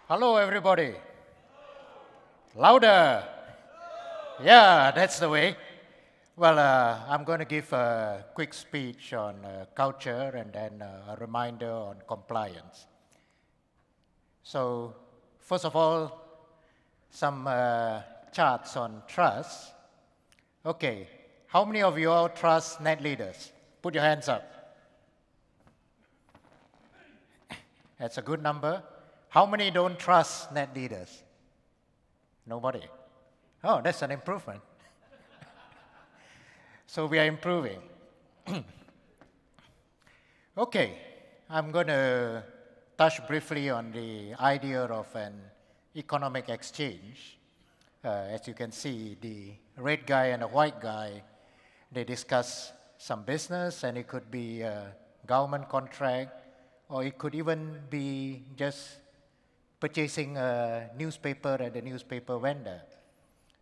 Hello, everybody. Louder. Yeah, that's the way. Well, I'm going to give a quick speech on culture and then a reminder on compliance. So, first of all, some charts on trust. Okay, how many of you all trust NetLeaders? Put your hands up. That's a good number. How many don't trust NetLeaders? Nobody. Oh, that's an improvement. So we are improving. Okay, I'm going to touch briefly on the idea of an economic exchange. As you can see, the red guy and the white guy, they discuss some business, and it could be a government contract, or it could even be just purchasing a newspaper at the newspaper vendor.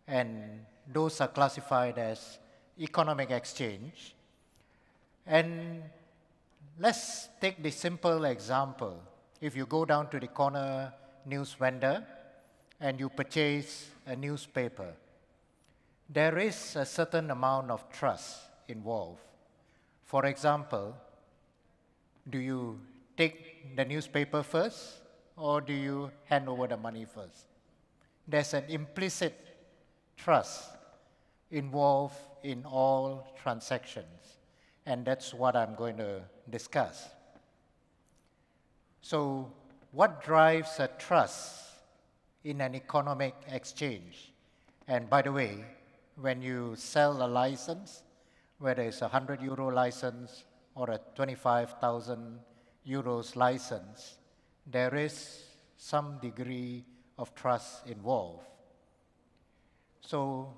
And those are classified as economic exchange. And let's take the simple example. If you go down to the corner news vendor and you purchase a newspaper, there is a certain amount of trust involved. For example, do you take the newspaper first, or do you hand over the money first? There's an implicit trust involved in all transactions, and that's what I'm going to discuss. So, what drives a trust in an economic exchange? And by the way, when you sell a license, whether it's a €100 license or a 25,000 euros license, there is some degree of trust involved. So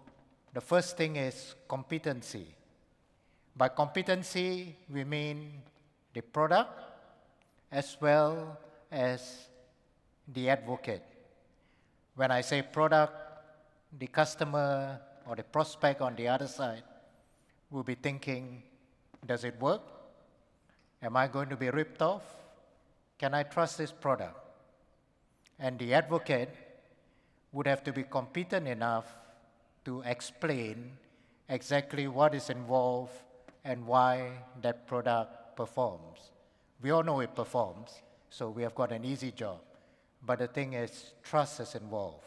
the first thing is competency. By competency, we mean the product as well as the advocate. When I say product, the customer or the prospect on the other side will be thinking, does it work? Am I going to be ripped off? Can I trust this product? And the advocate would have to be competent enough to explain exactly what is involved and why that product performs. We all know it performs, so we have got an easy job. But the thing is, trust is involved.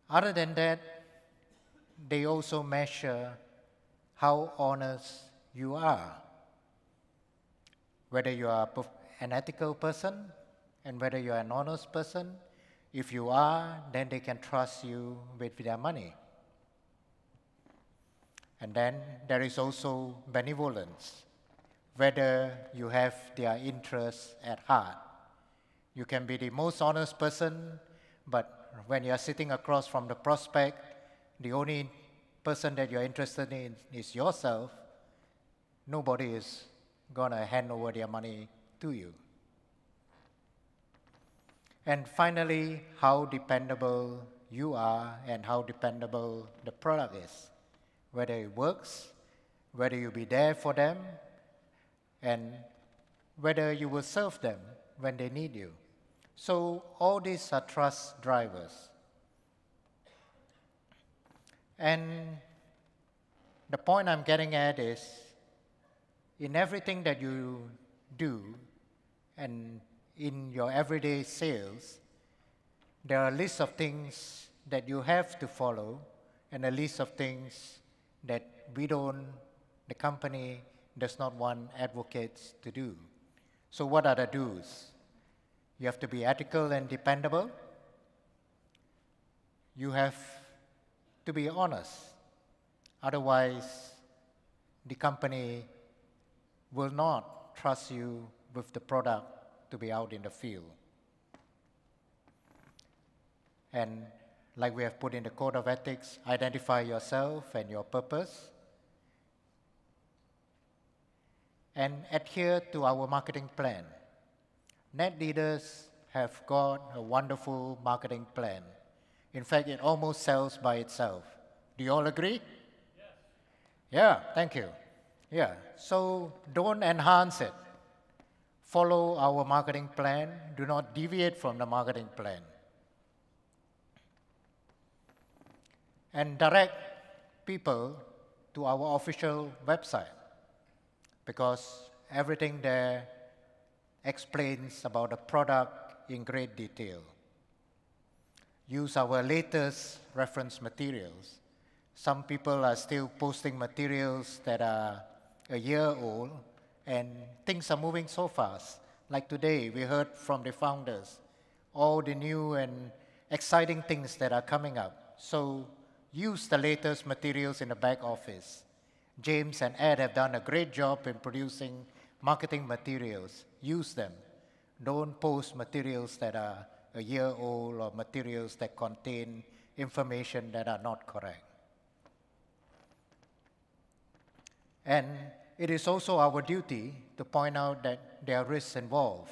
Other than that, they also measure how honest you are. Whether you are an ethical person and whether you are an honest person. If you are, then they can trust you with their money. And then there is also benevolence, whether you have their interests at heart. You can be the most honest person, but when you are sitting across from the prospect, the only person that you're interested in is yourself. Nobody is going to hand over their money to you. And finally, how dependable you are and how dependable the product is. Whether it works, whether you'll be there for them, and whether you will serve them when they need you. So all these are trust drivers. And the point I'm getting at is, in everything that you do and in your everyday sales, there are lists of things that you have to follow and a list of things that the company does not want advocates to do. So what are the do's? You have to be ethical and dependable. You have to be honest. Otherwise, the company will not trust you with the product to be out in the field. And like we have put in the code of ethics, identify yourself and your purpose. And adhere to our marketing plan. NetLeaders have got a wonderful marketing plan. In fact, it almost sells by itself. Do you all agree? Yes. Yeah, thank you. Yeah, so don't enhance it. follow our marketing plan. Do not deviate from the marketing plan. And direct people to our official website, because everything there explains about the product in great detail. Use our latest reference materials. Some people are still posting materials that are a year old, and things are moving so fast. Like today, we heard from the founders all the new and exciting things that are coming up. So use the latest materials in the back office. James and Ed have done a great job in producing marketing materials. Use them. Don't post materials that are a year old or materials that contain information that are not correct. And it is also our duty to point out that there are risks involved.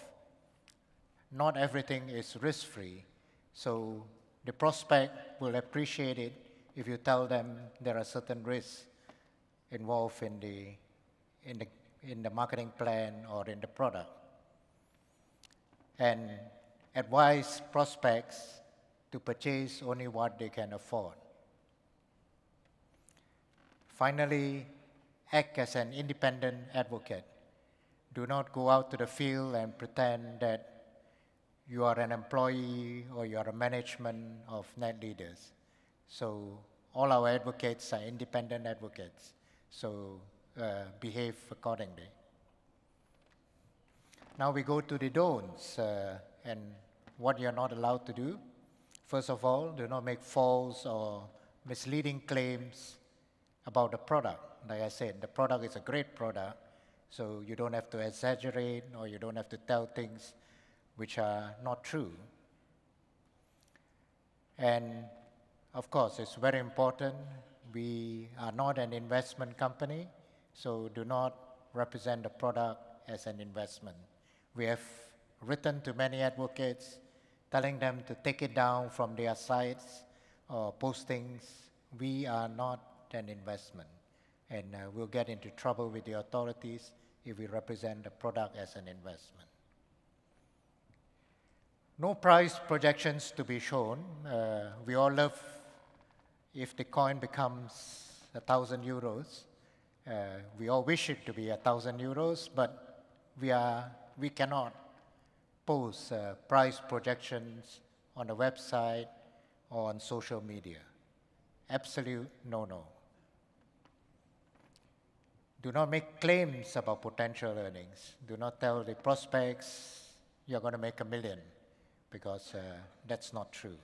Not everything is risk-free, so the prospect will appreciate it if you tell them there are certain risks involved in the marketing plan or in the product. And advise prospects to purchase only what they can afford. Finally, act as an independent advocate. Do not go out to the field and pretend that you are an employee or you are a management of NetLeaders. So all our advocates are independent advocates. So behave accordingly. Now we go to the don'ts and what you're not allowed to do. First of all, do not make false or misleading claims about the product. Like I said, the product is a great product, so you don't have to exaggerate or you don't have to tell things which are not true. And of course, it's very important, we are not an investment company, so do not represent the product as an investment. We have written to many advocates telling them to take it down from their sites or postings. We are not an investment, and we'll get into trouble with the authorities if we represent the product as an investment. No price projections to be shown. We all love if the coin becomes 1,000 euros. We all wish it to be 1,000 euros, but we cannot post price projections on the website or on social media. Absolute no-no. Do not make claims about potential earnings. Do not tell the prospects you're going to make $1 million, because that's not true.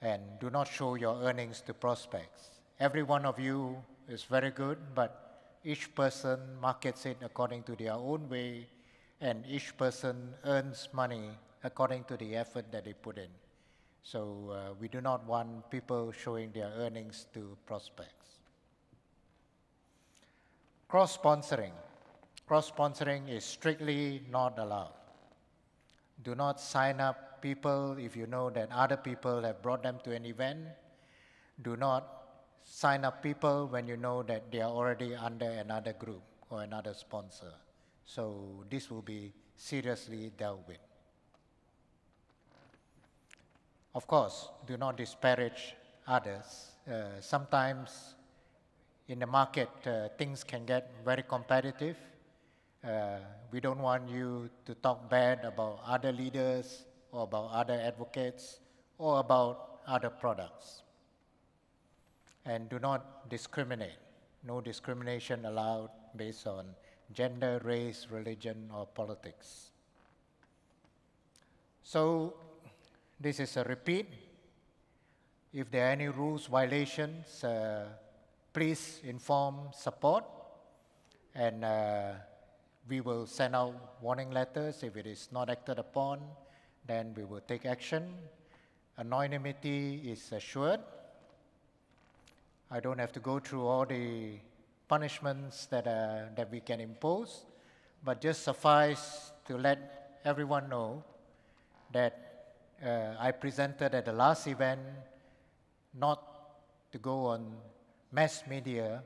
And do not show your earnings to prospects. Every one of you is very good, but each person markets it according to their own way, and each person earns money according to the effort that they put in. So we do not want people showing their earnings to prospects. Cross-sponsoring. Cross-sponsoring is strictly not allowed. Do not sign up people if you know that other people have brought them to an event. Do not sign up people when you know that they are already under another group or another sponsor. So this will be seriously dealt with. Of course, do not disparage others. Sometimes in the market, things can get very competitive. We don't want you to talk bad about other leaders or about other advocates or about other products. And do not discriminate. No discrimination allowed based on gender, race, religion, or politics. So this is a repeat. If there are any rules violations, please inform support, and we will send out warning letters. If it is not acted upon, then we will take action. Anonymity is assured. I don't have to go through all the punishments that we can impose, but just suffice to let everyone know that I presented at the last event not to go on mass media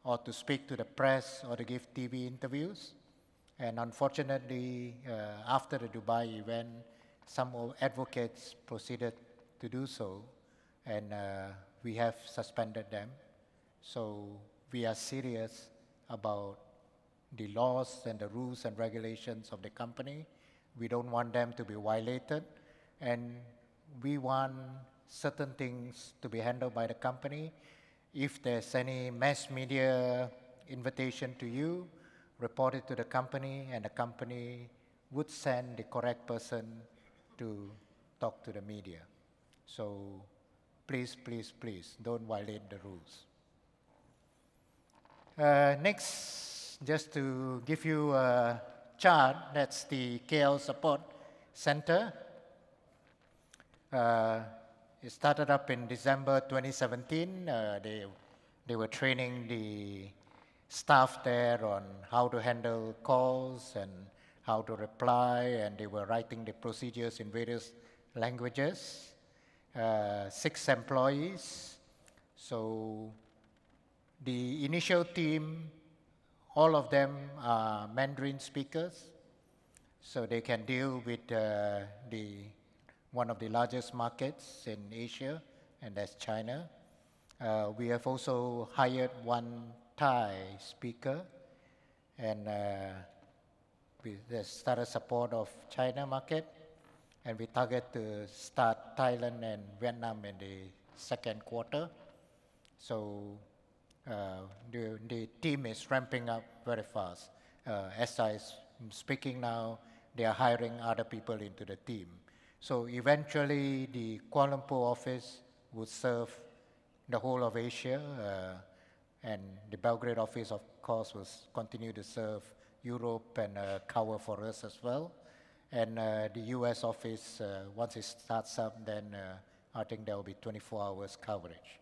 or to speak to the press or to give TV interviews. And unfortunately, after the Dubai event, some advocates proceeded to do so, and we have suspended them. So we are serious about the laws and the rules and regulations of the company. We don't want them to be violated, and we want certain things to be handled by the company. If there's any mass media invitation to you, report it to the company, and the company would send the correct person to talk to the media. So please, please, please, don't violate the rules. Next, just to give you a chart, that's the KL Support Center. It started up in December 2017. They were training the staff there on how to handle calls and how to reply, and they were writing the procedures in various languages. 6 employees. So the initial team, all of them are Mandarin speakers, so they can deal with one of the largest markets in Asia, and that's China. We have also hired one Thai speaker, and we started support of China market, and we target to start Thailand and Vietnam in the second quarter. So the team is ramping up very fast. As I'm speaking now, they are hiring other people into the team. So eventually, the Kuala Lumpur office would serve the whole of Asia, and the Belgrade office, of course, will continue to serve Europe and cover for us as well. And the US office, once it starts up, then I think there will be 24 hours coverage.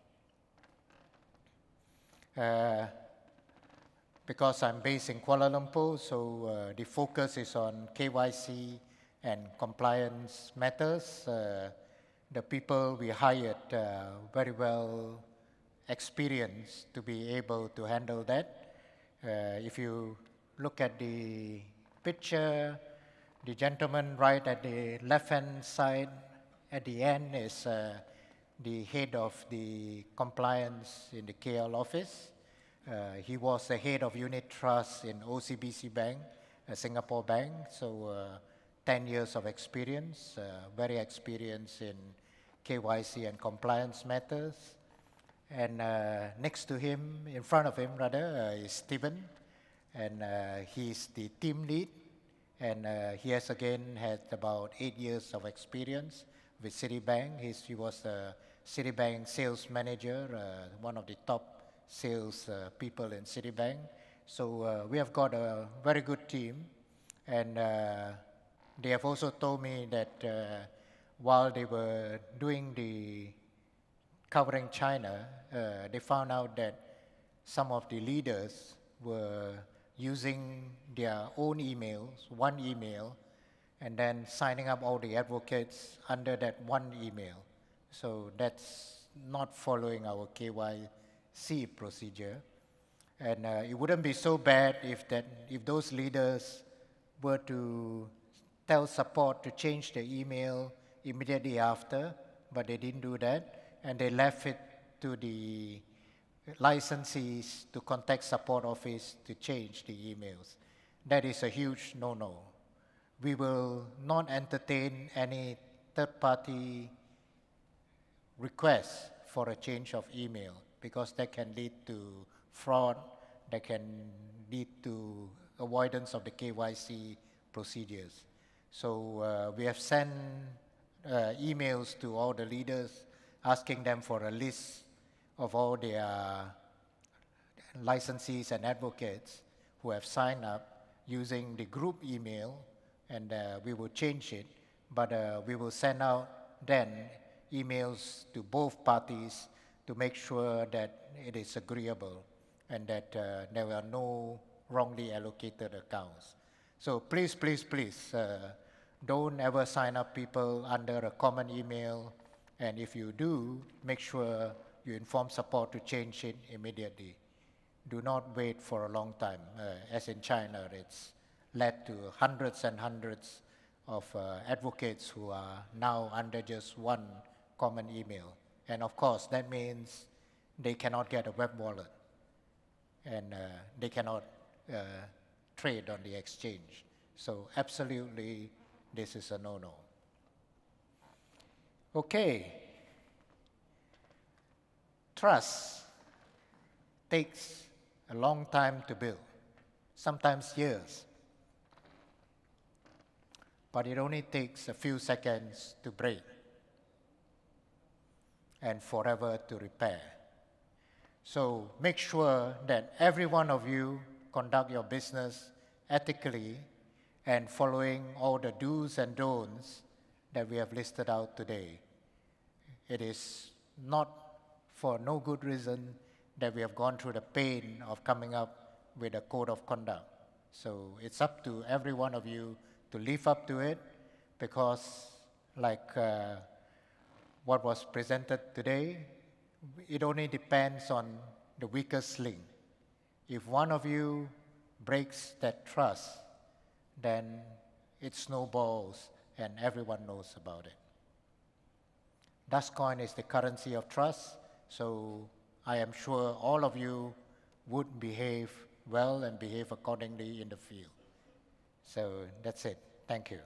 Because I'm based in Kuala Lumpur, so the focus is on KYC and compliance matters. The people we hired very well experienced to be able to handle that. If you look at the picture, the gentleman right at the left-hand side at the end is the head of the compliance in the KL office. He was the head of unit trust in OCBC Bank, a Singapore bank, so 10 years of experience, very experienced in KYC and compliance matters. And next to him, in front of him rather, is Stephen, and he's the team lead, and he has again had about 8 years of experience with Citibank. He was the Citibank sales manager, one of the top sales people in Citibank. So we have got a very good team, and they have also told me that while they were doing the covering China, they found out that some of the leaders were using their own emails, one email, and then signing up all the advocates under that one email. So that's not following our KYC procedure. And it wouldn't be so bad if those leaders were to tell support to change the email immediately after, but they didn't do that, and they left it to the licensees to contact support office to change the emails. That is a huge no-no. We will not entertain any third-party requests for a change of email, because that can lead to fraud, that can lead to avoidance of the KYC procedures. So we have sent emails to all the leaders asking them for a list of all their licensees and advocates who have signed up using the group email, and we will change it, but we will send out then emails to both parties to make sure that it is agreeable and that there are no wrongly allocated accounts. So please, please, please, don't ever sign up people under a common email, and if you do, make sure you inform support to change it immediately. Do not wait for a long time. As in China, it's led to hundreds and hundreds of advocates who are now under just one common email. And of course, that means they cannot get a web wallet and they cannot trade on the exchange. So absolutely, this is a no-no. Okay. Trust takes a long time to build, sometimes years. But it only takes a few seconds to break and forever to repair. So make sure that every one of you conduct your business ethically and following all the do's and don'ts that we have listed out today. It is not for no good reason that we have gone through the pain of coming up with a code of conduct. So it's up to every one of you to live up to it, because like what was presented today, it only depends on the weakest link. If one of you breaks that trust, then it snowballs and everyone knows about it. Dustcoin is the currency of trust, so I am sure all of you would behave well and behave accordingly in the field. So that's it. Thank you.